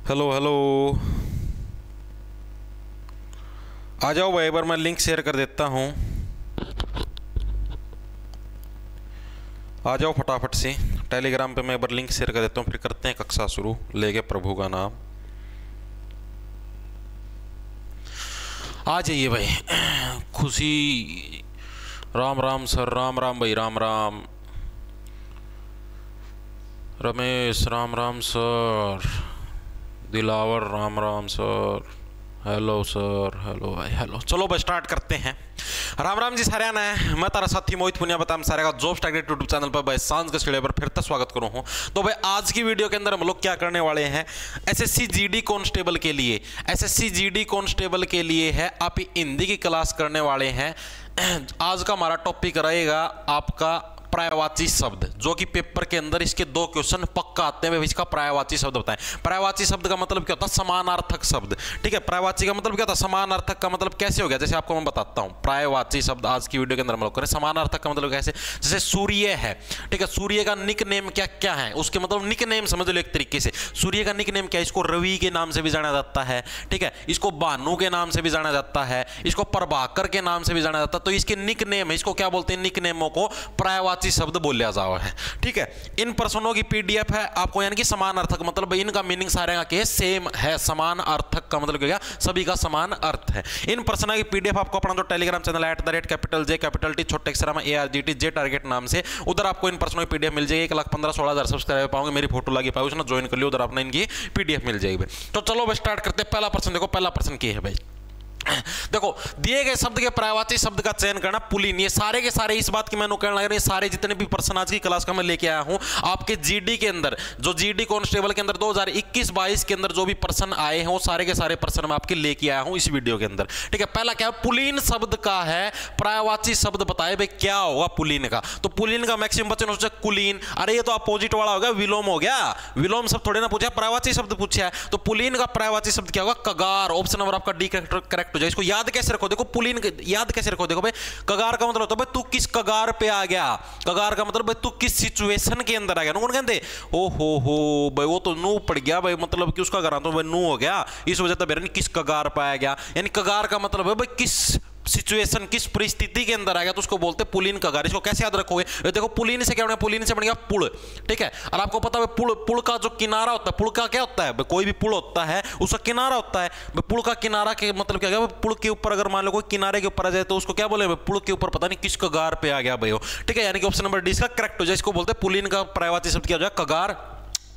Hello hello, आ जाओ भाई, एक बार मैं लिंक शेयर कर देता हूँ। आ जाओ फटाफट से, टेलीग्राम पे मैं एक बार लिंक शेयर कर देता हूँ, फिर करते हैं कक्षा शुरू। लेके प्रभु का नाम आ जाइए भाई। खुशी, राम राम सर, राम राम भाई, Ram Ram. Ramesh, Ram Ram sir. Dilawar, Ram Ram sir. Hello sir, hello भाई, हेलो। चलो भाई स्टार्ट करते हैं। राम राम जी सारे ने, मैं तारा साथी मोहित पुनिया बताम सारे का जॉब स्टार्ट यूट्यूब चैनल पर भाई सांझ के स्टूडियो पर फिर तक स्वागत करूं हूं। तो भाई आज की वीडियो के अंदर हम लोग क्या करने वाले हैं, एसएससी जीडी कांस्टेबल के लिए, एसएससी जीडी कांस्टेबल के लिए है आप हिंदी की क्लास करने वाले हैं। आज का हमारा टॉपिक रहेगा आपका पर्यायवाची शब्द, जो कि पेपर के अंदर इसके 2 क्वेश्चन पक्का आते हैं। इसका पर्यायवाची शब्द बताएं। पर्यायवाची शब्द का मतलब क्या होता है? समानार्थक शब्द। ठीक है, पर्यायवाची का मतलब क्या होता है? समानार्थक का मतलब कैसे हो गया, जैसे आपको मैं बताता हूं। पर्यायवाची शब्द आज की वीडियो के अंदर हम लोग करें। समानार्थक का मतलब कैसे, जैसे सूर्य है, ठीक है, सूर्य का निक नेम क्या क्या है, उसके मतलब निक नेम समझ लो एक तरीके से। सूर्य का निक नेम क्या है? इसको रवि के नाम से भी जाना जाता है, ठीक है, इसको भानु के नाम से भी जाना जाता है, इसको प्रभाकर के नाम से भी जाना जाता है। तो इसके निक नेम, इसको क्या बोलते हैं? निक नेमों को पर्यायवाची शब्द बोलिया जाओ है। ठीक है, इन प्रश्नों की पीडीएफ है आपको, यानी कि समान अर्थक मतलब इनका मीनिंग सारे का के सेम है। समान अर्थक का मतलब क्या? सभी का समान अर्थ है। इन प्रश्नों की पीडीएफ आपको अपना जो टेलीग्राम चैनल @J T छोटे अक्षर में ARGT J टारगेट नाम से, उधर आपको इन प्रश्नों की पीडीएफ मिल जाएगी। 1,15,16,000 सब्सक्राइबर पाओगे, मेरी फोटो लगी पाओगे, उसने ज्वाइन कर लियो, उधर आपने इनकी पीडीएफ मिल जाएगी। तो चलो भाई स्टार्ट करते हैं। पहला प्रश्न देखो, पहला प्रश्न क्या है भाई? देखो, दिए गए शब्द के पर्यायवाची शब्द का चयन करना पुलिन। ये सारे के सारे इस बात की मैं कहने लग रहा हूं, सारे जितने भी प्रश्न आज की क्लास का मैं लेके आया हूं आपके जीडी के अंदर, जो जीडी कांस्टेबल के अंदर 2021-22 के अंदर जो भी प्रश्न आए हैं, वो सारे के सारे प्रश्न मैं आपके लेके आया हूं इस वीडियो के अंदर। ठीक है, पहला क्या है? पुलिन शब्द का है पर्यायवाची शब्द बताए भाई, क्या होगा पुलिन का? तो पुलिन का मैक्सिमम बच्चों ने सोचा कुलीन, अरे ये तो अपोजिट वाला हो गया, विलोम हो गया। विलोम शब्द थोड़े ना पूछा, पर्यायवाची शब्द पूछा है। तो पुलिन का पर्यायवाची शब्द क्या होगा? कगार। ऑप्शन नंबर आपका डी करेक्ट हो जाए। इसको याद कैसे रखो? देखो पुलिन याद कैसे रखो? देखो भाई, कगार का मतलब होता है भाई तू किस कगार पे आ गया। कगार का मतलब भाई तू किस सिचुएशन के अंदर आ गया। कौन कहते? ओ हो भाई, वो तो नू पड़ गया भाई, मतलब कि उसका कगार तो भाई नू हो गया, इस वजह से किस कगार पे आ गया। यानी कगार का मतलब है भाई किस सिचुएशन, किस परिस्थिति के अंदर आ गया, तो उसको बोलते हैं पुलिन कगार। इसको कैसे याद रखोगे? देखो पुलिन से क्या बनेगा? पुलिन से बनेगा पुल। ठीक है, और आपको पता है पुल का जो किनारा होता है, पुल का क्या होता है? कोई भी पुल होता है उसका किनारा होता है। पुल का किनारा के मतलब क्या? पुल के ऊपर अगर मान लो कोई किनारे के ऊपर आ जाए तो उसको क्या बोले? पुल के ऊपर पता नहीं किस कगार पे आ गया भाई वो। ठीक है, यानी कि ऑप्शन नंबर डी इसका करेक्ट हो जाए। इसको बोलते हैं पुलिन का पर्यायवाची शब्द क्या हो जाए? कगार।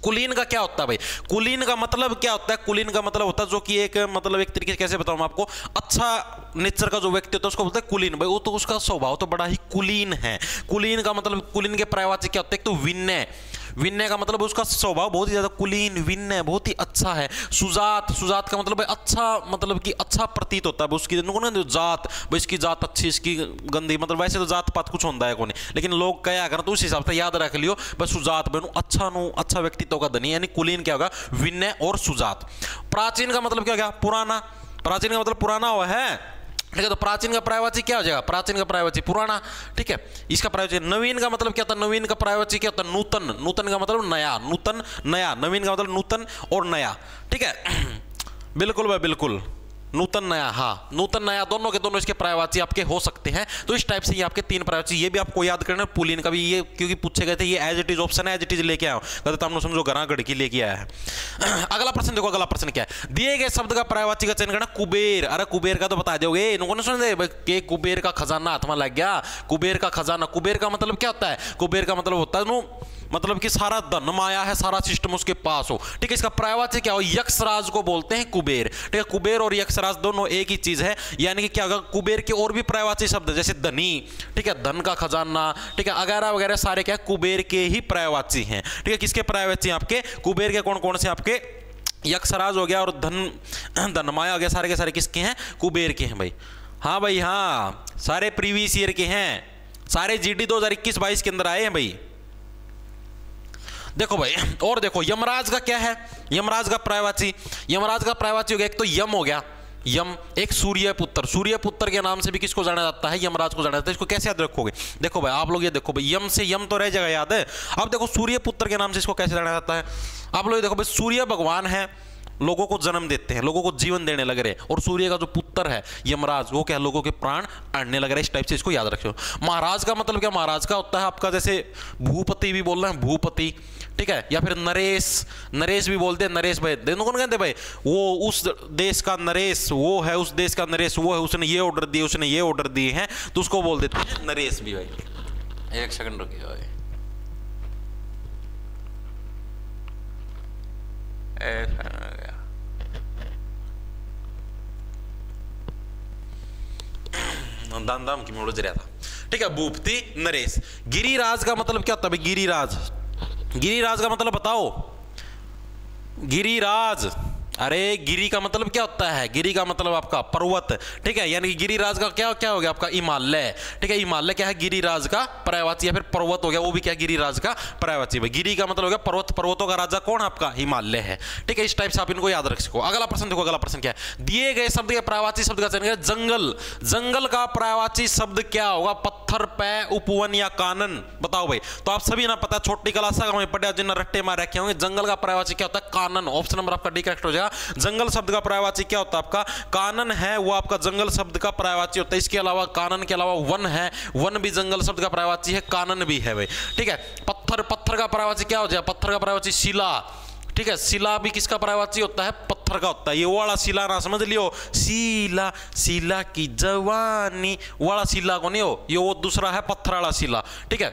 कुलीन का क्या होता है भाई? कुलीन का मतलब क्या होता है? कुलीन का मतलब होता है जो कि एक मतलब एक तरीके से कैसे बताऊं मैं आपको, अच्छा नेचर का जो व्यक्ति होता है उसको बोलते हैं कुलीन भाई। वो तो उसका स्वभाव तो बड़ा ही कुलीन है। कुलीन का मतलब, कुलीन के पर्यायवाची क्या होता है? एक तो विनय। विनय का मतलब उसका स्वभाव बहुत ही ज्यादा कुलीन, विनय, बहुत ही अच्छा है। सुजात, सुजात का मतलब अच्छा, मतलब कि अच्छा प्रतीत होता है उसकी जात भाई, इसकी जात अच्छी, इसकी गंदी, मतलब वैसे तो जात पात कुछ होता है कोई, लेकिन लोग क्या करें तो उस हिसाब से याद रख लियो बस। सुजात बनो अच्छा नु, अच्छा व्यक्तित्व का धनी, यानी कुलीन क्या होगा? विनय और सुजात। प्राचीन का मतलब क्या हो गया? पुराना। प्राचीन का मतलब पुराना हुआ है। ठीक है, तो प्राचीन का पर्यायवाची क्या हो जाएगा? प्राचीन का पर्यायवाची पुराना। ठीक है, इसका पर्यायवाची। नवीन का मतलब क्या होता है? नवीन का पर्यायवाची क्या होता है? नूतन। नूतन का मतलब नया, नूतन नया। नवीन का मतलब नूतन और नया। ठीक है, बिल्कुल भाई बिल्कुल, नूतन नया। हाँ, नूतन नया दोनों के दोनों इसके पर्यायवाची आपके हो सकते हैं। तो इस टाइप से ये आपके 3 पर्यायवाची, ये भी आपको याद करना है। पुलिन का भी ये क्योंकि पूछे गए थे, ये एज इट इज ऑप्शन है, एज इट इज लेके आओ, कहते तो हमने समझो गरा गड़की लेके आया है। अगला प्रश्न देखो, अगला प्रश्न क्या है? दिए गए शब्द का पर्यायवाची का चयन करना। कुबेर। अरे कुबेर का तो बता दोगे, इनको नहीं सुन दे कुबेर का खजाना हाथ में लग गया। कुबेर का खजाना, कुबेर का मतलब क्या होता है? कुबेर का मतलब होता है मतलब कि सारा धन माया है, सारा सिस्टम उसके पास हो। ठीक है, इसका पर्यायवाची क्या हो? यक्षराज को बोलते हैं कुबेर। ठीक है, कुबेर और यक्षराज दोनों एक ही चीज है, यानी कि क्या होगा? कुबेर के और भी पर्यायवाची शब्द जैसे धनी, ठीक है, धन का खजाना, ठीक है, वगैरह वगैरह सारे क्या कुबेर के ही पर्यायवाची हैं। ठीक है, किसके पर्यायवाची आपके? कुबेर के। कौन कौन से आपके? यक्षराज हो गया और धन माया हो गया, सारे के सारे किसके हैं? कुबेर के हैं भाई। हाँ भाई हाँ, सारे प्रीवियस ईयर के हैं, सारे जीडी 2021-22 के अंदर आए हैं भाई। देखो भाई, और देखो यमराज का क्या है? यमराज का पर्यायवाची, यमराज का पर्यायवाची हो गया, एक तो यम हो गया, यम, एक सूर्यपुत्र, सूर्यपुत्र के नाम से भी किसको जाना जाता है? यमराज को जाना जाता है। इसको कैसे याद रखोगे? देखो भाई आप लोग ये देखो भाई, यम से यम तो रह जाएगा याद है। अब देखो सूर्यपुत्र के नाम से इसको कैसे जाना जाता है? आप लोग देखो भाई, सूर्य भगवान है, लोगों को जन्म देते हैं, लोगों को जीवन देने लग रहे, और सूर्य का जो पुत्र है यमराज, वो क्या, लोगों के प्राण अड़ने लग रहे। इस टाइप से इसको याद रखियो। महाराज का मतलब क्या? महाराज का होता है आपका, जैसे भूपति भी बोल रहे हैं, भूपति, ठीक है, या फिर नरेश, नरेश भी बोलते हैं, नरेश भाई। देखो कौन कहते भाई, वो उस देश का नरेश, वो है उस देश का नरेश, वो है उसने ये ऑर्डर दिए, उसने ये ऑर्डर दिए हैं, तो उसको बोल देते हैं नरेश भी भाई। एक सेकंड रुकिए भाई, दाम दाम की मोड़ रहा था, ठीक है। भूपति, नरेश। गिरिराज का मतलब क्या होता है? गिरिराज, गिरिराज का मतलब बताओ। गिरिराज, अरे गिरी का मतलब क्या होता है? गिरी का मतलब आपका पर्वत, ठीक है, यानी कि गिरिराज का क्या क्या हो गया आपका? हिमालय, ठीक है। हिमालय क्या है? गिरिराज का पर्यायवाची, या फिर पर्वत हो गया, वो भी क्या? गिरिराज का पर्यायवाची। भाई गिरी का मतलब हो गया पर्वत, पर्वतों का राजा कौन? आपका हिमालय है, ठीक है। इस टाइप से आप इनको याद रख सको। अगला प्रश्न देखो, अगला प्रश्न क्या है? दिए गए शब्द के पर्यायवाची शब्द का चयन करें। जंगल, जंगल का पर्यायवाची शब्द क्या होगा? पत्थर, पै, उपवन या कानन? बताओ भाई। तो आप सभी ना पता, छोटी क्लास में पढ़े, जिन रट्टे मार रखे होंगे। जंगल का पर्यायवाची क्या होता है? कानन। ऑप्शन नंबर आपका डी करेक्ट हो जाएगा। जंगल शब्द का पर्यायवाची क्या होता है आपका? कानन है, वो आपका जंगल शब्द का पर्यायवाची होता है। इसके अलावा कानन के अलावा वन है, वन भी जंगल शब्द का पर्यायवाची है, कानन भी है भाई, ठीक है। पत्थर, पत्थर का पर्यायवाची क्या हो जाए? पत्थर का पर्यायवाची शिला, ठीक है। शिला भी किसका पर्यायवाची होता है? पत्थर का होता है। ये वाला शिला ना समझ लियो, शिला, शिला की जवानी वाला शिला को नहीं हो, ये वो दूसरा है पत्थर वाला शिला, ठीक है।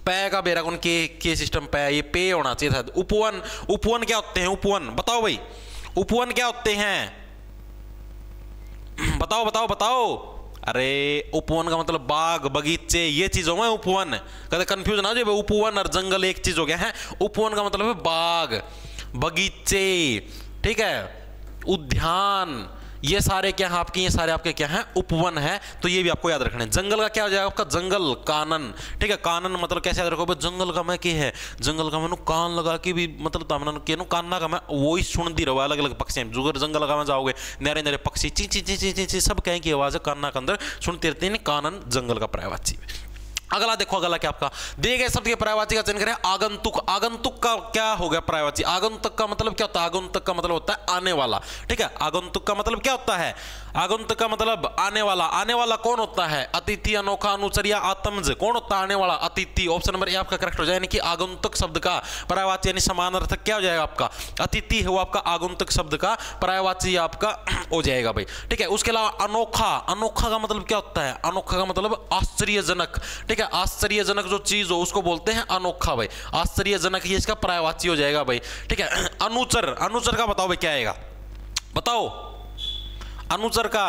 पै का बेरा कौन के सिस्टम पै, ये पे होना चाहिए था। उपवन, उपवन क्या होते हैं? उपवन बताओ भाई, उपवन क्या होते हैं? बताओ बताओ बताओ। अरे उपवन का मतलब बाग, बगीचे, ये चीजों में उपवन। कभी कंफ्यूज ना हो जाए, उपवन और जंगल एक चीज हो गया है। उपवन का मतलब है बाग, बगीचे, ठीक है, उद्यान, ये सारे क्या है आपके? ये सारे आपके क्या हैं? उपवन है। तो ये भी आपको याद रखना है। जंगल का क्या हो जाएगा आपका? जंगल, कानन, ठीक है। कानन मतलब कैसे याद रखोगे? जंगल का मैं क्या है? जंगल का मैंने कान लगा के भी मतलब कान्ना का मैं वो ही सुनती रहो, अलग अलग पक्षी हैं। जुगर जंगल का में जाओगे, नरे नरे पक्षी ची ची ची ची ची ची सब कहें की आवाज है, कान्ना के अंदर सुनते रहते हैं। कानन जंगल का पर्यायवाची। अगला देखो, अगला क्या आपका? दिए गए शब्द के पर्यायवाची का चयन करें। आगंतुक, आगंतुक का क्या हो गया पर्यायवाची? आगंतुक का मतलब क्या होता है? आगंतुक का मतलब होता है आने वाला, ठीक है। आगंतुक का मतलब क्या होता है? आगंतुक का मतलब आने वाला। आने वाला कौन होता है? अतिथि, अनोखा, अनुचर्या, आत्मज। कौन होता है आने वाला? अतिथि। ऑप्शन नंबर ए आपका करेक्ट हो जाए, यानी कि आगंतुक शब्द का पर्यायवाची यानी समानार्थक क्या हो जाएगा आपका? अतिथि है वो आपका आगंतुक शब्द का पर्यायवाची आपका हो जाएगा भाई, ठीक है। उसके अलावा अनोखा, अनोखा का मतलब क्या होता है? अनोखा का मतलब आश्चर्यजनक, ठीक है। आश्चर्यजनक जो चीज हो उसको बोलते हैं अनोखा भाई। आश्चर्यजनक ये इसका पर्यायवाची हो जाएगा भाई, ठीक है। अनुचर, अनुचर का बताओ भाई क्या आएगा? बताओ अनुचर का।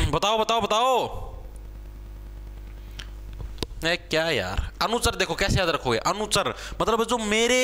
बताओ बताओ बताओ। क्या यार, अनुचर देखो कैसे याद रखोगे? अनुचर मतलब जो मेरे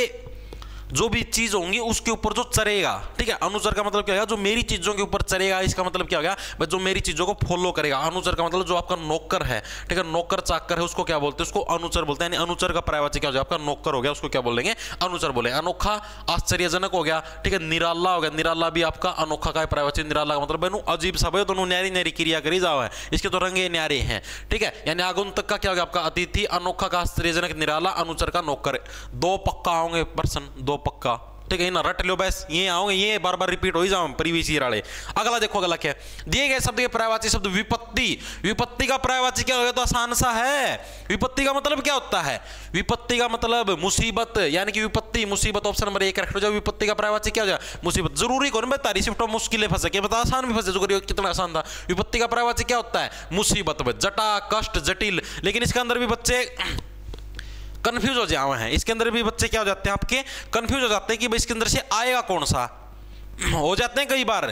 जो भी चीज होंगी उसके ऊपर जो चरेगा, ठीक है। अनुचर का मतलब क्या होगा? जो मेरी चीजों के ऊपर चरेगा। इसका मतलब क्या हो गया? जो मेरी चीजों को फॉलो करेगा। अनुचर का मतलब जो आपका नौकर है, ठीक है, नौकर चाकर है, उसको क्या बोलते हैं? उसको अनुचर बोलते हैं। यानी अनुचर का पर्यायवाची क्या हो जाएगा? आपका नौकर हो गया, उसको क्या बोलेंगे? अनुचर बोले। अनोखा आश्चर्यजनक हो गया, ठीक है। निराला हो गया, निराला भी आपका अनोखा का पर्यायवाची। निराला का मतलब अजीब सा भाई, दोनों न्यारी न्यारी क्रिया करी जाओ है, इसके तो रंगे न्यारे हैं, ठीक है। यानी आगंतुक का क्या हो गया आपका? अतिथि, अनोखा का आश्चर्यजनक, निराला, अनुचर का नौकर। दो पक्का होंगे पर्सन, दो पक्का, ठीक है ना, रट लो बस, ये आओगे, ये बार बार रिपीट हो ही जाओ प्रीवियस ईयर वाले। अगला देखो, अगला क्या है? दिए गए शब्द के पर्यायवाची शब्द विपत्ति। विपत्ति का पर्यायवाची क्या होगा? तो आसान सा है। विपत्ति का मतलब क्या होता है? विपत्ति का मतलब मुसीबत, यानी कि विपत्ति, मुसीबत। ऑप्शन नंबर 1 करेक्ट हो जाए। विपत्ति का पर्यायवाची क्या हो जाए? मुसीबत। जरूरी कौन बता? रिसिप्ट मुश्किलें फंसे के बता, आसान भी फंसे, जो कितना आसान था। विपत्ति का पर्यायवाची क्या होता है? मुसीबत, जटा, कष्ट, जटिल। लेकिन इसके अंदर भी बच्चे कंफ्यूज हो जाए हैं। इसके अंदर भी बच्चे क्या हो जाते हैं आपके? कंफ्यूज हो जाते हैं कि भाई इसके अंदर से आएगा कौन सा, हो जाते हैं कई बार।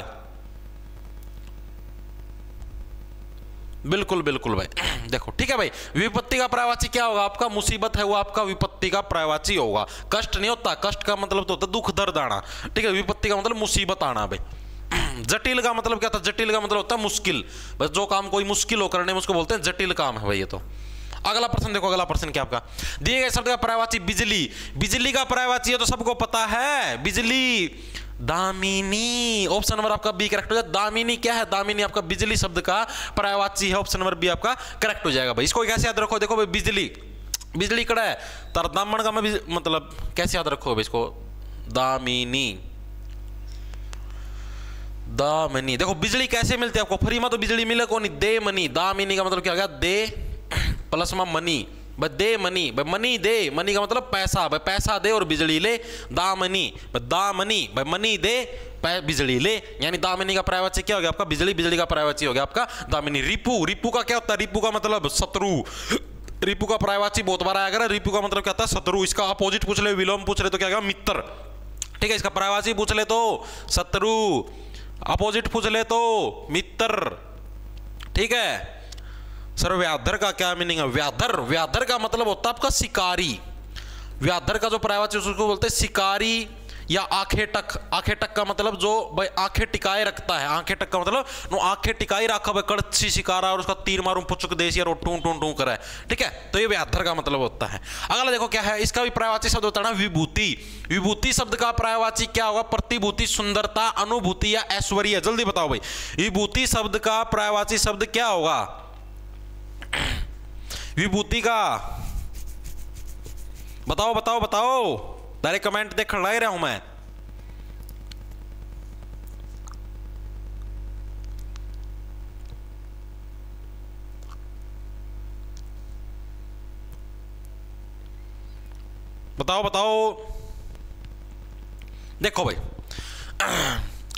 बिल्कुल बिल्कुल भाई, देखो ठीक है भाई। विपत्ति का पर्यायवाची क्या होगा आपका? मुसीबत है वो आपका विपत्ति का पर्यायवाची होगा। कष्ट नहीं होता, कष्ट का मतलब तो होता है दुख दर्द आना, ठीक है। विपत्ति का मतलब मुसीबत आना भाई। जटिल का मतलब क्या था? जटिल का मतलब होता है मुश्किल, बस जो काम कोई मुश्किल हो करने में उसको बोलते हैं जटिल काम है भाई ये तो। अगला प्रश्न देखो, अगला प्रश्न क्या आपका दिए गए शब्द का पर्यायवाची बिजली, बिजली का पर्यायवाची है तो सबको पता है, बिजली दामिनी। ऑप्शन नंबर आपका बी करेक्ट हो जाएगा। दामिनी क्या है? दामिनी आपका बिजली शब्द का पर्यायवाची है। ऑप्शन नंबर बी आपका करेक्ट हो जाएगा भाई। इसको कैसे याद रखो? देखो भाई बिजली, बिजली कड़ा है तर दामन का मैं मतलब कैसे याद रखो भाई इसको? दामिनी, दामिनी। देखो बिजली कैसे मिलती है आपको? फ्री में तो बिजली मिले को नहीं, दे मनी। दामिनी का मतलब क्या हो गया? दे प्लस में मनी, भाई दे मनी, भाई मनी दे, मनी का मतलब पैसा, भाई पैसा दे और बिजली ले, दामनी, भाई दामनी, भाई मनी दे बिजली ले, यानी दामिनी का पर्यायवाची क्या हो गया आपका? बिजली, बिजली का पर्यायवाची हो गया आपका दामिनी। रिपु, रिपु का क्या होता है? रिपु का मतलब शत्रु, रिपु का पर्यायवाची बहुत बार आया कर। रिपु का मतलब क्या होता है? शत्रु। इसका अपोजिट पूछ ले, विलोम पूछ ले तो क्या होगा? मित्र। ठीक है, इसका पर्यायवाची पूछ ले तो शत्रु, अपोजिट पूछ ले तो मित्र। ठीक है सर, व्याधर का क्या मीनिंग है? व्याधर, व्याधर का मतलब होता है आपका शिकारी। व्याधर का जो पर्यायवाची उसको बोलते हैं शिकारी या आंखें टक। आंखें टक का मतलब जो भाई आंखें टिकाए रखता है। आंखें टक का मतलब नो आंखें टिकाई रखा भाई, कड़छी शिकारा और उसका तीर मारूं पुचुक देश या टूं टूं टूं करे। ठीक है, तो ये व्याधर का मतलब होता है। अगला देखो क्या है, इसका भी पर्यायवाची शब्द होता है ना विभूति। विभूति शब्द का पर्यायवाची क्या होगा? प्रतिभूति, सुंदरता, अनुभूति या ऐश्वर्य। जल्दी बताओ भाई, विभूति शब्द का पर्यायवाची शब्द क्या होगा? विभूति का बताओ बताओ बताओ, डायरेक्ट कमेंट देख रहा हूं मैं। बताओ बताओ, देखो भाई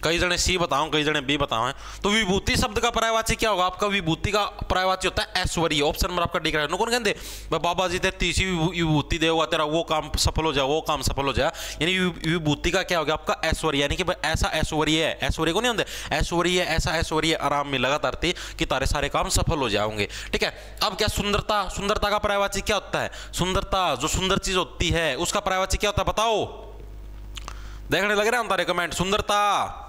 कई जने सी बताओ, कई जने बी बताओ। तो विभूति शब्द का पर्यायवाची क्या होगा आपका? विभूति का पर्यायवाची होता है ऐश्वर्य। ऑप्शन नंबर आपका डी करेक्ट। कौन कहते बाबा जी तेरे तीसरी विभूति देगा, तेरा वो काम सफल हो जाए, वो काम सफल हो जाए। यानी विभूति का क्या होगा आपका? ऐश्वर्य। यानी कि भाई ऐसा ऐश्वर्य है, ऐश्वर्य को नहीं होते, ऐश्वर्य ऐसा ऐश्वर्य आराम में लगा तरती कि तारे सारे काम सफल हो जाओगे। ठीक है, अब क्या सुंदरता, सुंदरता का पर्यायवाची क्या होता है? सुंदरता जो सुंदर चीज होती है उसका पर्यायवाची क्या होता है? बताओ, देखने लग रहा है तारे कमेंट। सुंदरता,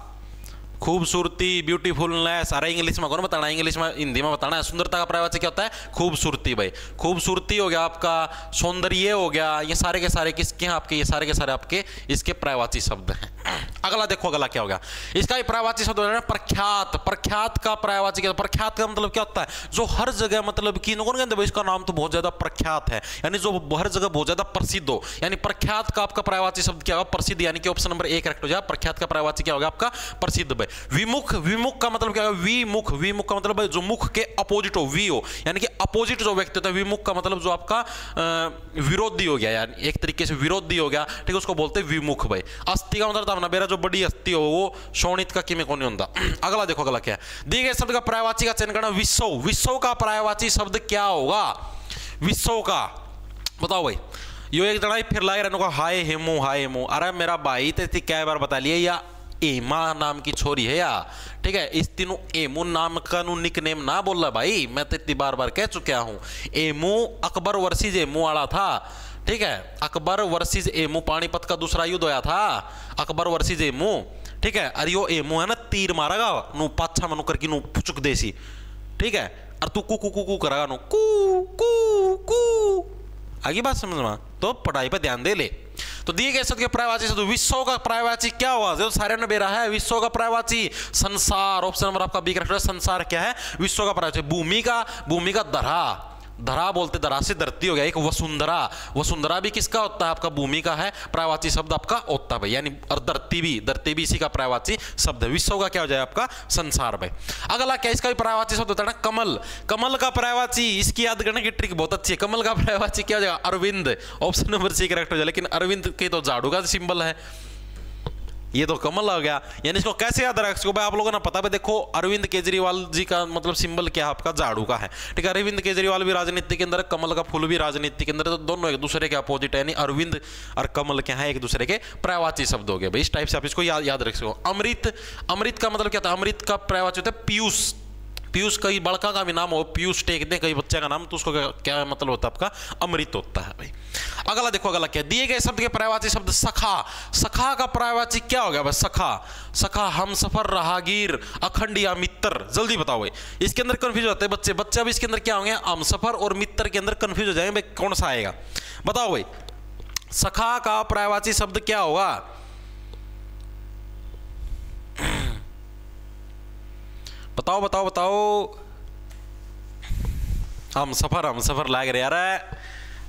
खूबसूरती, ब्यूटीफुलनेस। अरे इंग्लिश में कौन बताना, इंग्लिश में हिंदी में बताना है। सुंदरता का पर्यायवाची क्या होता है? खूबसूरती भाई। खूबसूरती हो गया आपका, सौंदर्य हो गया, ये सारे के सारे किसके हैं आपके? ये सारे के सारे आपके इसके पर्यायवाची शब्द हैं। अगला देखो, अगला क्या होगा? इसका भी पर्यायवाची शब्द है प्रख्यात। प्रख्यात का पर्यायवाची क्या? प्रख्यात का मतलब क्या होता है? जो हर जगह मतलब कि कौन कहते हैं इसका नाम तो बहुत ज्यादा प्रख्यात है, यानी जो हर जगह बहुत ज्यादा प्रसिद्ध हो। यानी प्रख्यात का आपका पर्यायवाची शब्द क्या होगा? प्रसिद्ध। यानी कि ऑप्शन नंबर ए करेक्ट हो जाए। प्रख्यात का पर्यायवाची क्या होगा आपका? प्रसिद्ध भाई। विमुख, विमुख का मतलब क्या होगा? विमुख, विमुख का मतलब जो मुख के अपोजिट हो, वी हो, यानी कि अपोजिट जो व्यक्ति होता है। विमुख का मतलब जो आपका विरोधी हो गया, यानी एक तरीके से विरोधी हो गया। ठीक है, उसको बोलते हैं विमुख भाई। अस्थि का मतलब मेरा जो बड़ी अस्थि हो वो शोणित का किमे को नहीं होता। अगला देखो, अगला क्या है? दिए गए शब्द का पर्यायवाची का चयन करना। विश्व, विश्व का पर्यायवाची शब्द क्या होगा? विश्व का बताओ भाई। यो एक जड़ा फिर लाए रहने को हाय हेमो, हाय हेमो। अरे मेरा भाई तो क्या बार बता लिया, या एमा नाम की छोरी है या? ठीक है, इस तीनों एमू नाम का निक नेम ना बोल रहा भाई, मैं तो इतनी बार बार कह चुका हूं। एमू अकबर वर्सेस एमू वाला था। ठीक है, अकबर वर्सेस एमू, पानीपत का दूसरा युद्ध होया था, अकबर वर्सेस एमू। ठीक है, अरे यो एमू है ना तीर मारेगा नु पाछा मनु करके नु पुचुक देसी। ठीक है, और तू कू कू कू कू करेगा नु कू कू कू। आगे बात समझ में? तो पढ़ाई पे ध्यान दे ले। तो दिए गए शब्द के पर्यायवाची शब्द विश्व का पर्यायवाची क्या हुआ? जो सारे ने बेरा है विश्व का पर्यायवाची संसार। ऑप्शन नंबर आपका बी करेक्ट है। संसार क्या है? विश्व का पर्यायवाची। भूमि का, भूमि का धरा, धरा बोलते, धरा से धरती हो गया। एक वसुंधरा, वसुंधरा भी किसका होता है? आपका भूमि का है, पर्यायवाची शब्द आपका होता है भाई। यानी और धरती भी, धरती भी इसी का पर्यायवाची शब्द है। विश्व का क्या हो जाए आपका? संसार भाई। अगला क्या? इसका भी पर्यायवाची शब्द होता है ना कमल। कमल का पर्यायवाची, इसकी याद करने की ट्रिक बहुत अच्छी है। कमल का पर्यायवाची क्या हो जाएगा? अरविंद। ऑप्शन नंबर सी करेक्ट हो जाए। लेकिन अरविंद के तो झाड़ू का सिंबल है, ये तो कमल हो गया। यानी इसको कैसे याद रख सकते भाई आप लोगों ने? पता है देखो, अरविंद केजरीवाल जी का मतलब सिंबल क्या है आपका? झाड़ू का है। ठीक है, अरविंद केजरीवाल भी राजनीति के अंदर, कमल का फूल भी राजनीति के अंदर, तो दोनों एक दूसरे के अपोजिट है। यानी अरविंद और कमल क्या है? एक दूसरे के पर्यायवाची शब्द हो गए भाई। इस टाइप से आप इसको याद रख सको। अमृत, अमृत का मतलब क्या था? अमृत का पर्यायवाची होता है पीयूष। पीयूष कई बड़का का भी नाम हो, पीयूष टेक दे कई बच्चे का नाम, तो उसको क्या मतलब होता है आपका? अमृत होता है भाई। अगला देखो, अगला क्या, दिए गए शब्द के पर्यायवाची शब्द सखा, सखा का पर्यायवाची क्या हो गया भाई? सखा, सखा हमसफर, राहगीर, अखंड या मित्र। जल्दी बताओ भाई, इसके अंदर कंफ्यूज होते हैं बच्चे, बच्चे अब इसके अंदर क्या होंगे? हमसफर और मित्र के अंदर कंफ्यूज हो जाएंगे भाई, कौन सा आएगा? बताओ भाई, सखा का पर्यायवाची शब्द क्या होगा? बताओ बताओ बताओ। हमसफर, हमसफर लाग रहा यार,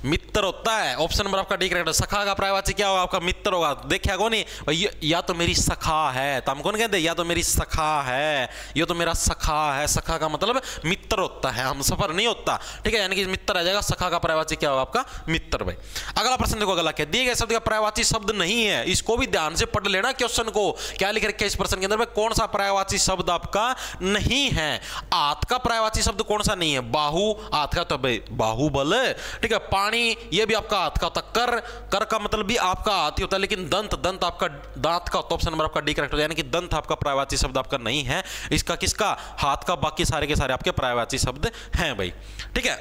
मित्र होता है। ऑप्शन नंबर आपका डी करेक्ट है। सखा का पर्यायवाची क्या होगा? आपका मित्र होगा। देखिए कौन नहीं, या तो मेरी सखा है, तो हम कौन कहते हैं? या तो मेरी सखा है, ये तो मेरा सखा है। सखा का मतलब मित्र होता है, हमसफर नहीं होता, ठीक है, यानी कि मित्र आ जाएगा। सखा का पर्यायवाची क्या होगा? आपका मित्र भाई। अगला प्रश्न देखो, अगला क्या, दिए गए शब्द का पर्यायवाची शब्द नहीं है, इसको भी ध्यान से पढ़ लेना क्वेश्चन को, क्या लिख रखे इस प्रश्न के अंदर में, कौन सा पर्यायवाची शब्द आपका नहीं है? आत का पर्यायवाची शब्द कौन सा नहीं है? बाहु, आत का तो भाई बाहुबल, ठीक है। ये भी आपका हाथ का होता। कर, कर का मतलब भी आपका हाथ ही होता है, लेकिन दंत, दंत आपका दांत का होता। ऑप्शन नंबर आपका डी करेक्ट हो, यानी कि दंत आपका पर्यायवाची शब्द आपका नहीं है। इसका किसका? हाथ का। बाकी सारे के सारे आपके पर्यायवाची शब्द हैं भाई, ठीक है।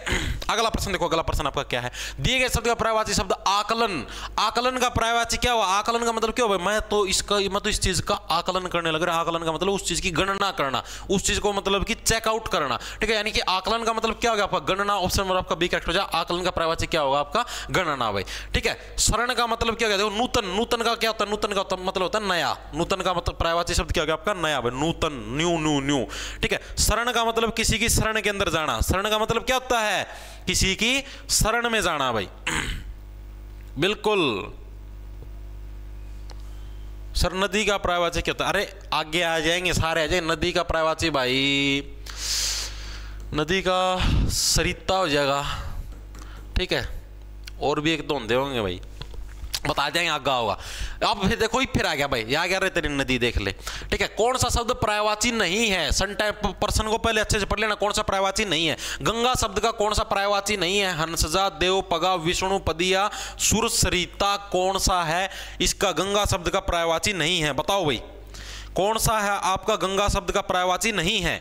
अगला प्रश्न देखो, अगला प्रश्न आपका क्या है, दिए गए शब्द का पर्यायवाची शब्द आकलन, आकलन का पर्यायवाची क्या हुआ? आकलन का मतलब क्या हुआ? मैं तो इस चीज का आकलन करने लग रहा। आकलन का मतलब उस चीज की गणना करना, उस चीज को मतलब कि चेकआउट करना, ठीक है, यानी कि आकलन का मतलब क्या होगा? आपका गणना। ऑप्शन नंबर आपका बी करेक्ट हो जाए। आकलन का पर्यायवाची क्या होगा? आपका गणना भाई, ठीक है। शरण का मतलब क्या कहते हो? नूतन, नूतन का क्या होता है? नूतन का मतलब होता है नया। नूतन का मतलब पर्यायवाची शब्द क्या होगा? आपका नया भाई, नूतन, न्यू, न्यू, न्यू, ठीक है। शरण का मतलब किसी की शरण के अंदर जाना। शरण का मतलब क्या होता है? किसी की शरण में जाना भाई, बिल्कुल। सर नदी का पर्यायवाची क्या होता है? अरे आगे आ जाएंगे सारे, आ जाएंगे। नदी का पर्यायवाची भाई, नदी का सरिता हो जाएगा, ठीक है, और भी एक धोंधे होंगे भाई, बता जाएंगे, आगा होगा। अब फिर देखो, फिर आ गया भाई, यहाँ क्या रहे तेरी नदी, देख ले, ठीक है। कौन सा शब्द पर्यायवाची नहीं है? सन टाइप पर्सन को पहले अच्छे से पढ़ लेना, कौन सा पर्यायवाची नहीं है। गंगा शब्द का कौन सा पर्यायवाची नहीं है? हंसजा, देवपगा, विष्णु पदिया, सुरसरिता, कौन सा है इसका गंगा शब्द का पर्यायवाची नहीं है? बताओ भाई, कौन सा है आपका गंगा शब्द का पर्यायवाची नहीं है?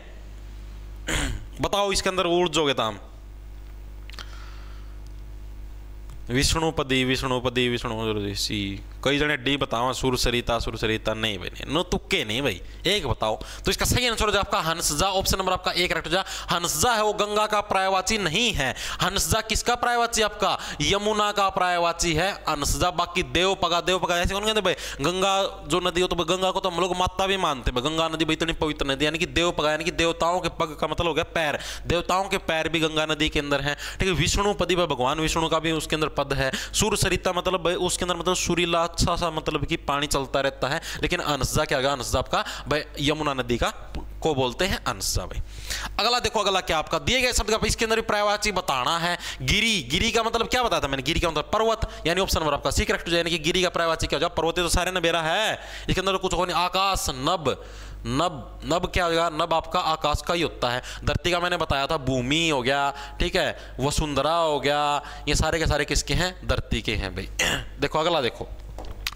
बताओ, इसके अंदर ऊर्जोगे हम। विष्णुपदी, विष्णुपदी, विष्णु सी, कई जने डी बताओ। सुरसरिता, सुरसरिता नहीं भाई, नहीं, नो तुक्के नहीं भाई, एक बताओ। तो इसका सही आंसर हो जाए आपका हंसजा। ऑप्शन नंबर आपका एक करेक्ट हो जाए। हंसजा है वो गंगा का पर्यायवाची नहीं है। हंसजा किसका पर्यायवाची? आपका यमुना का पर्यायवाची है हंसजा। बाकी देवपगा, देवपगा ऐसे कौन कहते भाई? गंगा जो नदी हो, तो गंगा को तो हम लोग माता भी मानते हैं। गंगा नदी भाई इतनी पवित्र नदी, यानी कि देवपगा यानी कि देवताओं के पग का मतलब हो गया पैर, देवताओं के पैर भी गंगा नदी के अंदर है, ठीक है। विष्णुपदी भगवान विष्णु का भी उसके अंदर पद है। सुरसरिता मतलब उसके अंदर मतलब सुरीला अच्छा सा मतलब कि पानी चलता रहता है। लेकिन हंसजा क्या होगा? हंसजा आपका भाई यमुना नदी का को बोलते हैं हंसजा भाई। अगला देखो, अगला क्या आपका दिए गए शब्द का इसके अंदर भी पर्यायवाची बताना है। गिरी, गिरी का मतलब क्या बताया था मैंने? गिरी का मतलब पर्वत, यानी ऑप्शन नंबर आपका सी करेक्ट हो जाए, यानी कि गिरी का पर्यायवाची क्या हो जाए? पर्वत। तो सारे नबेरा है, इसके अंदर कुछ हो नहीं। आकाश, नभ, नभ, नभ क्या होगा? नभ आपका आकाश का ही होता है। धरती का मैंने बताया था भूमि हो गया, ठीक है, वसुंधरा हो गया, ये सारे के सारे किसके हैं? धरती के हैं भाई। देखो अगला, देखो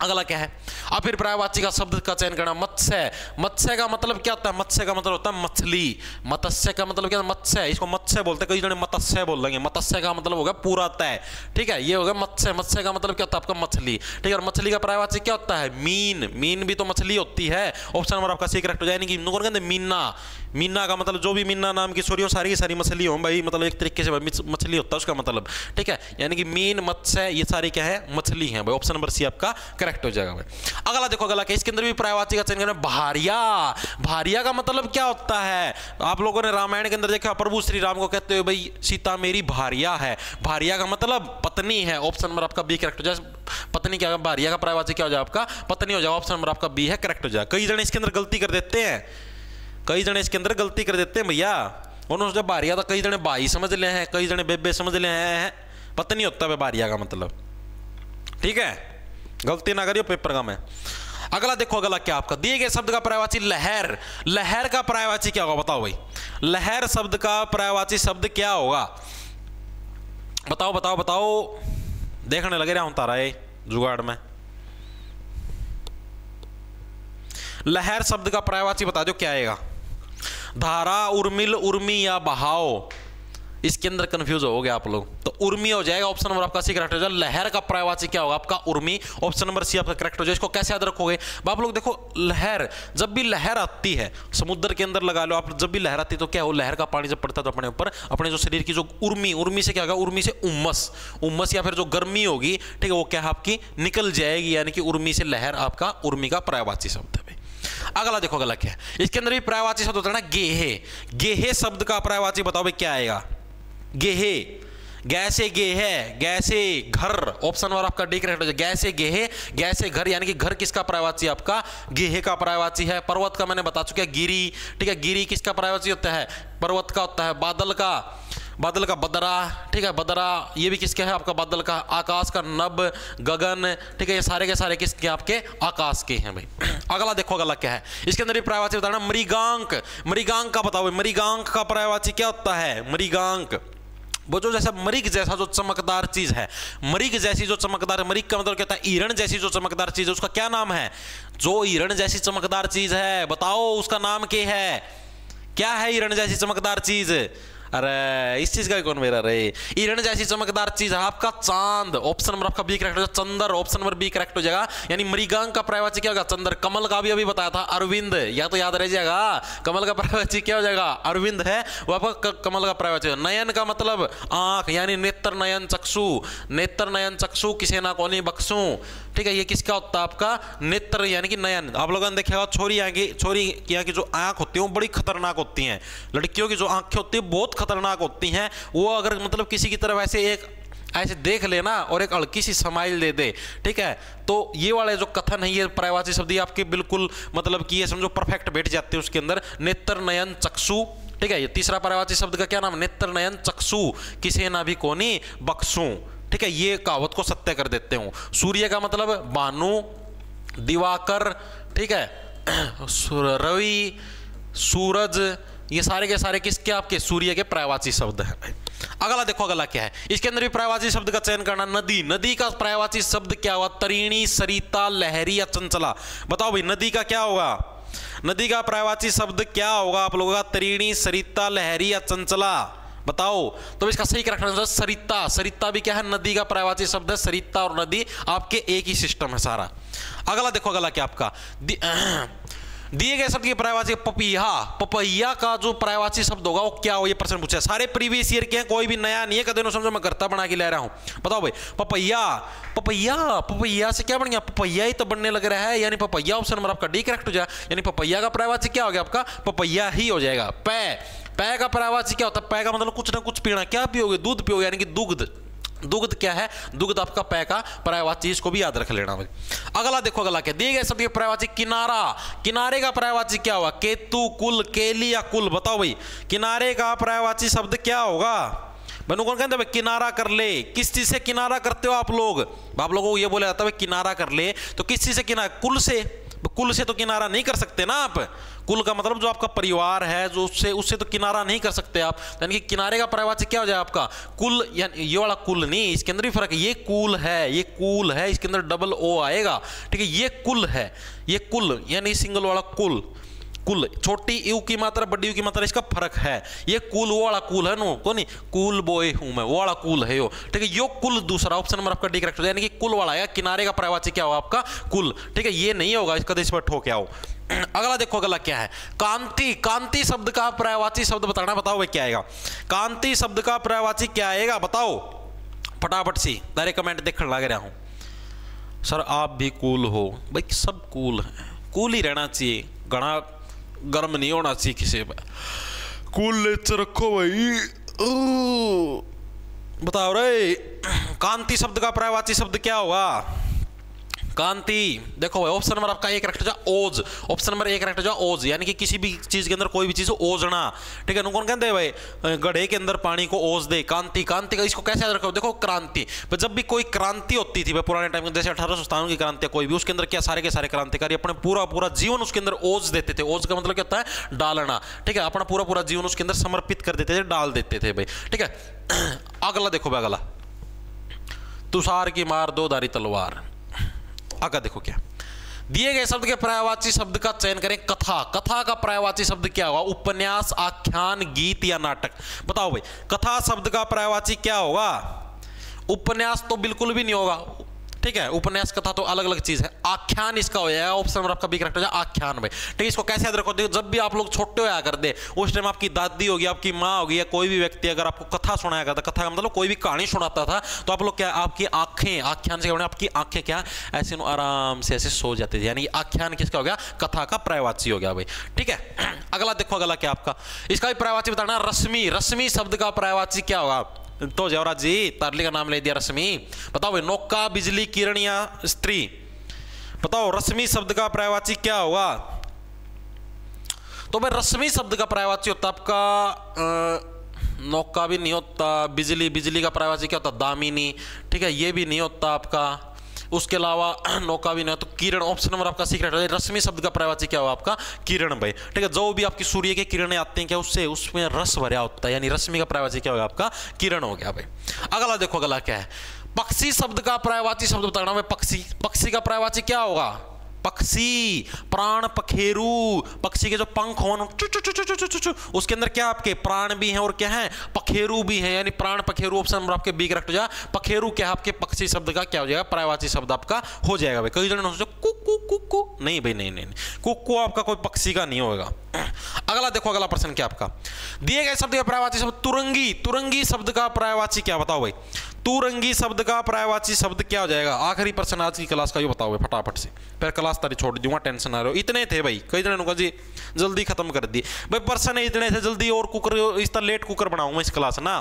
अगला क्या है। अब फिर पर्यायवाची का शब्द का चयन करना। मत्स्य, मत्स्य का मतलब क्या होता है? मत्स्य का मतलब होता है मछली। मत्स्य का मतलब क्या? मत्स्य, इसको मत्स्य बोलते हैं, कई जने मत्स्य बोल देंगे। मत्स्य का मतलब होगा पूरा तय, ठीक है, ये होगा मत्स्य। मत्स्य का मतलब क्या होता है? आपका मछली, ठीक है। और मछली का पर्यायवाची क्या होता है? मीन, मीन भी तो मछली होती है। ऑप्शन नंबर आपका सी करेक्ट हो जाए, कि कहते मीना, मीना का मतलब जो भी मीना नाम की छोरी हो, सारी की सारी मछली हो भाई, मतलब एक तरीके से मछली होता है उसका मतलब, ठीक है, यानी कि मीन, मत्स्य, ये सारी क्या है? मछली है भाई। ऑप्शन नंबर सी आपका करेक्ट हो जाएगा भाई। अगला देखो, अगला क्या, इसके अंदर भी पर्यायवाची का चयन करना। भारिया, भारिया का मतलब क्या होता है? आप लोगों ने रामायण के अंदर देखा, प्रभु श्री राम को कहते हुए भाई सीता मेरी भारिया है। भारिया का मतलब पत्नी है। ऑप्शन नंबर आपका बी करेक्ट हो जाए। पत्नी क्या, भारिया का पर्यायवाची क्या हो जाए? आपका पत्नी हो जाए। ऑप्शन नंबर आपका बी है, करेक्ट हो जाए। कई जने इसके अंदर गलती कर देते हैं, कई जने इसके अंदर गलती कर देते हैं भैया। उन्होंने जब भारिया था, कई जने भाई समझ ले हैं, कई जने बेबे समझ ले हैं, पत्नी होता है भारिया का मतलब, ठीक है, गलती ना करियो पेपर का में। अगला देखो, अगला क्या आपका दिए गए शब्द का पर्यायवाची लहर। लहर का पर्यायवाची क्या होगा? बताओ भाई, लहर शब्द का पर्यायवाची शब्द क्या होगा? बताओ बताओ बताओ, देखने लगे रहा हूं तारा ये जुगाड़ में। लहर शब्द का पर्यायवाची बता दो क्या आएगा? धारा, उर्मिल, उर्मी या बहाव, इसके अंदर कंफ्यूज हो गए आप लोग, तो उर्मी हो जाएगा ऑप्शन नंबर आपका सी करेक्ट हो जाएगा। लहर का पर्यायवाची क्या होगा आपका उर्मी, ऑप्शन नंबर सी आपका करेक्ट हो जाएगा। इसको कैसे याद रखोगे आप लोग, देखो लहर, जब भी लहर आती है समुद्र के अंदर लगा लो आप, जब भी लहर आती है तो क्या हो, लहर का पानी जब पड़ता है तो अपने ऊपर अपने जो शरीर की जो उर्मी से क्या होगा, उर्मी से उम्मस या फिर जो गर्मी होगी, ठीक है, वो क्या है आपकी निकल जाएगी, यानी कि उर्मी से लहर आपका उर्मी का पर्यायवाची शब्द है। अगला देखो अगला क्या है, इसके अंदर भी पर्यायवाची शब्द होता है ना गेहे। गेहे शब्द का पर्यायवाची बताओ भाई क्या आएगा, गेहे, गैसे गेहे, गैसे घर, ऑप्शन नंबर आपका डी करेक्ट हो जाएगा। गैसे गेहे, गैसे घर, यानी कि घर किसका पर्यायवाची आपका गेहे का पर्यायवाची है। पर्वत का मैंने बता चुका, गिरी, ठीक है, गिरी किसका पर्यायवाची होता है, पर्वत का होता है। बादल का बदरा, ठीक है, बदरा ये भी किसका है आपका बादल का। आकाश का नभ, गगन, ठीक है, ये सारे के सारे किसके आपके आकाश के हैं भाई। अगला देखो अगला क्या है, इसके अंदर भी पर्यायवाची बताना मृगांक। मृगांक का बताओ, मृगांक का पर्यायवाची क्या होता है, मृगांक वो जो जैसा मरीग जैसा जो चमकदार चीज है, मरीग जैसी जो चमकदार, मरीग का मतलब क्या होता है, हिरण जैसी जो चमकदार चीज है, उसका क्या नाम है, जो हिरण जैसी चमकदार चीज है बताओ उसका नाम क्या है, क्या है हिरण जैसी चमकदार चीज। अरे इस चीज का कौन मेरा रे, हिरण जैसी चमकदार चीज है आपका चांद, ऑप्शन नंबर आपका बी करेक्ट हो जाएगा। चंद्र, ऑप्शन नंबर बी करेक्ट हो जाएगा, यानी मृगांक का पर्यायवाची क्या होगा चंद्र। कमल का भी अभी बताया था अरविंद, या तो याद रह जाएगा, कमल का पर्यायवाची क्या हो जाएगा अरविंद है, वो आपका कमल का पर्यायवाची। नयन का मतलब आंख, यानी नेत्र नयन चक्षु, नेत्र नयन चक्षु किसे ना कोनी बख्शू, ठीक है, ये किसका होता है आपका नेत्र, यानी कि नयन। आप लोगों ने देखा छोरी की यहाँ की जो आंख होती है वो बड़ी खतरनाक होती हैं, लड़कियों की जो आंखें होती है बहुत खतरनाक होती हैं। वो अगर मतलब किसी की तरफ ऐसे देख लेना और एक हल्की सी स्माइल दे दे, ठीक है, तो ये वाले जो कथन है, ये पर्यायवाची शब्द ये आपके बिल्कुल मतलब कि ये समझो परफेक्ट बैठ जाते हैं उसके अंदर। नेत्र नयन चक्षु, ठीक है, ये तीसरा पर्यायवाची शब्द का क्या नाम, नेत्र नयन चक्षु किसे ना भी कोनी बख्शू, ठीक है, ये कहावत को सत्य कर देते हूँ। सूर्य का मतलब भानु, दिवाकर, ठीक है, रवि, सूरज, ये सारे के सारे किसके आपके सूर्य के पर्यायवाची शब्द हैं। अगला देखो अगला क्या है, इसके अंदर भी पर्यायवाची शब्द का चयन करना। नदी, नदी का पर्यायवाची शब्द क्या हुआ, तरीणी, सरिता, लहरी या चंचला। बताओ भाई नदी का क्या होगा, नदी का पर्यायवाची शब्द क्या होगा आप लोगों का, तरीणी, सरिता, लहरी या चंचला बताओ। तो इसका सही करेक्ट आंसर सरिता। सरिता भी क्या है, नदी का पर्यायवाची शब्द है। सरिता और नदी आपके एक ही सिस्टम है सारा। अगला देखो अगला क्या आपका दिए गए शब्द की पर्यायवाची पपैया। पपैया का जो पर्यायवाची शब्द होगा वो क्या हो, ये प्रश्न पूछा है। सारे प्रीवियस ईयर के हैं, कोई भी नया नहीं है, कदे समझो मैं करता बना के ले रहा हूं। बताओ भाई पपैया, पपैया, पपैया से क्या बन गया, पपैया ही तो बनने लग रहा है, यानी पपैया ऑप्शन नंबर आपका डी करेक्ट हो जाए, यानी पपैया का पर्यायवाची क्या हो गया आपका पपैया ही हो जाएगा। पै का पर्यायवाची क्या होता है, पै का मतलब कुछ ना कुछ पीना, क्या पियोगे, दूध पियोगे, यानी कि दुग्ध। दुग्ध क्या है, दुग्ध आपका पै का पर्यायवाची, इसको भी याद रख लेना भाई। अगला देखो अगला क्या दिए गए शब्द के पर्यायवाची किनारा। किनारे का पर्यायवाची क्या होगा, केतु, कुल, केली या कुल। बताओ भाई किनारे का पर्यायवाची शब्द क्या होगा। बनू कौन कहते हैं किनारा कर ले, किस चीज से किनारा करते हो आप लोग, आप लोगों को ये बोला जाता है किनारा कर ले, तो किस चीज से किनारा, कुल से। कुल से तो किनारा नहीं कर सकते ना आप, कुल का मतलब जो आपका परिवार है जो उससे तो किनारा नहीं कर सकते आप, यानी कि किनारे का पर्यायवाची क्या हो जाए आपका कुल, यानी ये वाला कुल नहीं, इसके अंदर भी फर्क है, ये कूल है, ये कूल है, इसके अंदर डबल ओ आएगा, ठीक है, ये कुल है, ये कुल यानी सिंगल वाला कुल। कुल छोटी यू की मात्रा बड़ी यू की मात्रा, इसका फर्क है। ये कुल वो वाला कुल है नो, कौन कूल बॉय हूं मैं, वो वाला कुल है यो, ठीक है। यो कुल दूसरा ऑप्शन नंबर आपका डी करेक्ट हो, यानी कि कुल वाला है। किनारे का पर्यायवाची क्या होगा आपका कुल, ठीक है, ये नहीं होगा, इसका इस पर ठोक आओ। अगला देखो अगला क्या है, कांति। कांति शब्द का पर्यायवाची शब्द बताना, बताओ भाई क्या आएगा। कांति शब्द का पर्यायवाची क्या आएगा बताओ फटाफट सी, डायरेक्ट कमेंट देखने लग रहा हूं। सर आप भी कूल हो, भाई सब कूल है, कूल ही रहना चाहिए, घना गर्म नहीं होना चाहिए किसी पे, कूल नेचर रखो भाई। बताओ रे कांति शब्द का पर्यायवाची शब्द क्या होगा। कांति देखो भाई ऑप्शन नंबर आपका एक करेक्ट हो जाए ओज, ऑप्शन नंबर एक करेक्ट हो जाए ओज, यानी कि किसी भी चीज के अंदर कोई भी चीज ओजना, ठीक है। कौन कहते हैं भाई गड्ढे के अंदर पानी को ओज दे, कांति। कांति का इसको कैसे याद रखो, देखो क्रांति, जब भी कोई क्रांति होती थी भाई पुराने टाइम में, जैसे 1857 की क्रांति कोई भी, उसके अंदर क्या सारे के सारे क्रांतिकारी अपने पूरा जीवन उसके अंदर ओज देते थे। ओज का मतलब क्या होता है डालना, ठीक है, अपना पूरा जीवन उसके अंदर समर्पित कर देते थे, डाल देते थे भाई, ठीक है। अगला देखो भाई अगला, तुषार की मार दो धारी तलवार। आगे देखो क्या, दिए गए शब्द के पर्यायवाची शब्द का चयन करें। कथा, कथा का पर्यायवाची शब्द क्या होगा? उपन्यास, आख्यान, गीत या नाटक। बताओ भाई, कथा शब्द का पर्यायवाची क्या होगा? उपन्यास तो बिल्कुल भी नहीं होगा, ठीक है, उपन्यास कथा तो अलग अलग चीज है। आख्यान इसका हो जाएगा, ऑप्शन नंबर आपका बी करेक्ट हो जाएगा, आख्यान भाई। ठीक है, इसको कैसे याद रखो? जब भी आप लोग छोटे होया कर दे, उस टाइम आपकी दादी होगी, आपकी माँ होगी, या कोई भी व्यक्ति अगर आपको कथा सुनाया करता, कथा का मतलब कोई भी कहानी सुनाता था, तो आप लोग क्या, आपकी आंखें, आख्यान से आपकी आंखें क्या ऐसे आराम से ऐसे सो जाते थे, यानी आख्यान किसका हो गया? कथा का पर्यायवाची हो गया भाई। ठीक है, अगला देखो, अगला क्या आपका, इसका भी पर्यायवाची बताना। रश्मि, रश्मि शब्द का पर्यायवाची क्या होगा? तो जवराज जी तारली का नाम ले दिया, रश्मि। बताओ भाई, नौका, बिजली, किरण या स्त्री? बताओ रश्मि शब्द का पर्यायवाची क्या होगा? तो भाई रश्मि शब्द का पर्यायवाची होता आपका नौका भी नहीं होता, बिजली, बिजली का पर्यायवाची क्या होता? दामिनी। ठीक है, ये भी नहीं होता आपका, उसके अलावा नौका भी नहीं, तो किरण, ऑप्शन नंबर आपका सी करेक्ट है। रश्मि शब्द का पर्यायवाची क्या होगा आपका? किरण भाई। ठीक है, जो भी आपकी सूर्य के किरणें आते हैं क्या, उससे उसमें रस भरा होता है, यानी रश्मि का पर्यायवाची क्या होगा आपका? किरण हो गया भाई। अगला देखो, अगला क्या है? पक्षी शब्द का पर्यायवाची शब्द बताना भाई। पक्षी, पक्षी का पर्यायवाची क्या होगा? पक्षी, प्राण पखेरु, पक्षी के जो पंख हो उसके अंदर क्या आपके प्राण भी हैं और क्या है? पखेरु भी है, यानी प्राण पखेरु, ऑप्शन नंबर आपके बी करेक्ट हो जाएगा। पखेरु क्या है आपके? पक्षी शब्द का क्या हो जाएगा? पर्यायवाची शब्द आपका हो जाएगा भाई। कई जन सोचो कुकू, कुकू नहीं भाई, नहीं नहीं, कुकू आपका कोई पक्षी का नहीं होगा। अगला देखो, अगला प्रश्न क्या आपका? दिए गए शब्द का पर्यायवाची शब्द तुरंगी, तुरंगी शब्द का पर्यायवाची क्या? बताओ भाई, तुरंगी शब्द का पर्यायवाची शब्द क्या हो जाएगा? आखिरी प्रश्न आज की क्लास का, ये बताओ भाई फटाफट से, फिर क्लास तारी छोड़ दूंगा, टेंशन आ रहे हो। इतने थे भाई, कई जनों का जी जल्दी खत्म कर दिए भाई, प्रश्न इतने थे, जल्दी और कुकर, इस तरह लेट कुकर बनाऊंगा इस क्लास ना।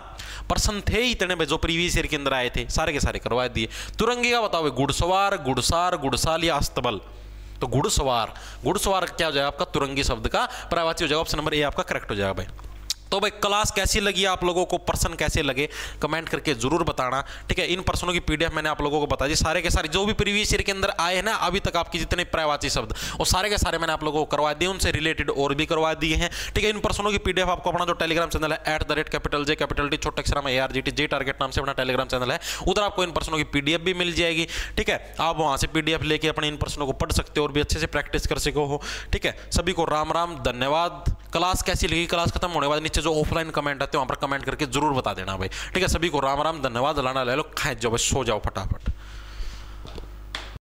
प्रश्न थे इतने भाई, जो प्रीवियस ईयर के अंदर आए थे, सारे के सारे करवा दिए। तुरंगी का बताओ भाई, घुड़सवार, घुड़सार, घुड़साल या अस्तबल? तो घुड़सवार, घुड़सवार क्या हो जाएगा आपका? तुरंगी शब्द का पर्यायवाची हो जाएगा, ऑप्शन नंबर ए आपका करेक्ट हो जाएगा भाई। तो भाई क्लास कैसी लगी आप लोगों को, प्रश्न कैसे लगे, कमेंट करके जरूर बताना। ठीक है, इन प्रश्नों की पीडीएफ मैंने आप लोगों को बता दी, सारे के सारे जो भी प्रीवियस ईयर के अंदर आए हैं ना अभी तक, आपके जितने पर्यायवाची शब्द, और सारे के सारे मैंने आप लोगों को करवा दिए, उनसे रिलेटेड और भी करवा दिए हैं। ठीक है, इन प्रश्नों की पीडीएफ आपको अपना जो टेलीग्राम चैनल है @J T छोटे अक्षर में ARGT J टारगेट नाम से अपना टेलीग्राम चैनल है, उधर आपको इन प्रश्नों की पीडीएफ भी मिल जाएगी। ठीक है, आप वहां से पीडीएफ लेके अपने इन प्रश्नों को पढ़ सकते हो और भी अच्छे से प्रैक्टिस कर सको हो। ठीक है, सभी को राम राम, धन्यवाद। क्लास कैसी लगी, क्लास खत्म होने के बाद नीचे जो ऑफलाइन कमेंट आते हैं वहां पर कमेंट करके जरूर बता देना भाई। ठीक है, सभी को राम राम, धन्यवाद। लाना ले लो, खाए जाओ, सो जाओ फटाफट।